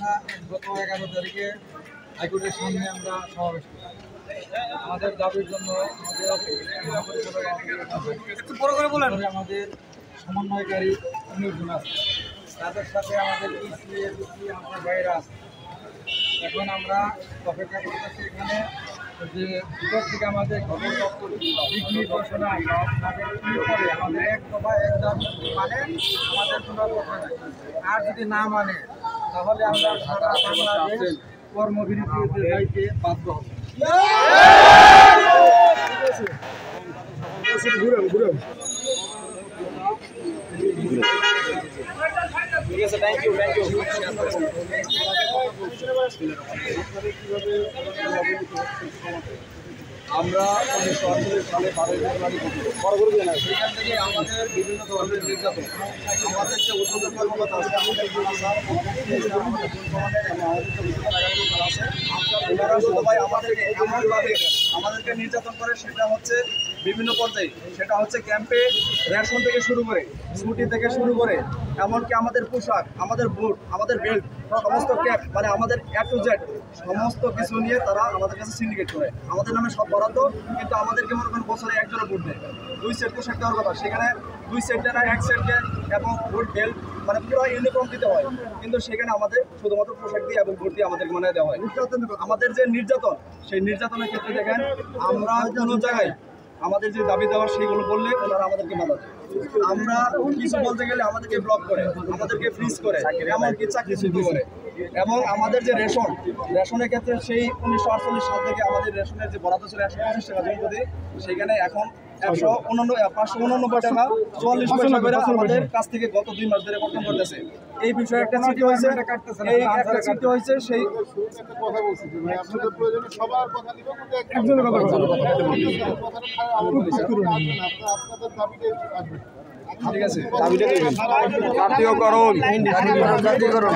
আমরা গত 11 তারিখে হাইকোর্টের সামনে আমরা সমাবেশ করি। আমাদের দাবির জন্য আমাদের সমন্বয়কারী 19 জন আছে, তাদের সাথে আমাদের আমার ভাইয়েরা আছে। এখন আমরা অপেক্ষা করতেছি এখানে যে ভিতর থেকে আমাদের খবর দপ্তর ডিগ্রি ঘোষণা করে আমাদের এক দফা একদম মানে আমাদের কোনো কথা নাই। আর যদি না মানে তাহলে আমরা সারা বাংলাদেশ কর্মবিরতিতে যাইতে বাধ্য হব। ঠিক আছে, থ্যাংক ইউ। আমরা 1948 সালে 12 জানুয়ারি সেখান থেকে আমাদের বিভিন্ন ধরনের নির্যাতন, আমাদের যে উদ্যোগের কর্মকর্তা আছে আমাদেরকে নির্যাতন করে। সেটা হচ্ছে বিভিন্ন পর্যায়ে, সেটা হচ্ছে ক্যাম্পে রেশন থেকে শুরু করে ছুটি থেকে শুরু করে এমনকি আমাদের পোশাক, আমাদের বুট, আমাদের বেল্ট, সমস্ত ক্যাপ মানে আমাদের A to Z সমস্ত কিছু নিয়ে তারা আমাদের কাছে সিন্ডিকেট করে। আমাদের নামে সব বরাদ্দ, কিন্তু আমাদেরকে মনে করেন বছরে একজনের বুট দেয়, 2 সেট পোশাক দেওয়ার কথা, সেখানে 2 সেট দেয় না, 1 সেট দেয় এবং বুট বেল্ট মানে পুরো ইউনিফর্ম দিতে হয়, কিন্তু সেখানে আমাদের শুধুমাত্র পোশাক দিয়ে এবং বুট দিয়ে আমাদেরকে মানে দেওয়া হয়। আমাদের যে নির্যাতন, সেই নির্যাতনের ক্ষেত্রে দেখেন আমরা কোনো জায়গায় আমাদের যে দাবি দেওয়া সেইগুলো বললে ওনারা আমাদেরকে বাধা দেয়। আমরা কিছু বলতে গেলে আমাদেরকে ব্লক করে, আমাদেরকে ফ্রিজ করে, এমনকি চাকরিচ্যুত করে। এবং আমাদের যে রেশনের ক্ষেত্রে সেই 1948 সাল থেকে আমাদের রেশনের যে বরাদ্দ ছিল 125 টাকা জনপ্রতি, সেখানে এখন 589 টাকা 44 পয়সা করে আমাদের কাছ থেকে গত 2 মাস ধরে কর্তন করতেছে। এই বিষয়ে একটা চিঠি হয়েছে, সেই কথা বলছি যে ভাই আপনাদের প্রয়োজনে সবার কথা নিব, কিন্তু একজনের কথা আপনাদের দাবিতে আসবে। ঠিক আছে, দাবিটা করুন, জাতীয়করণ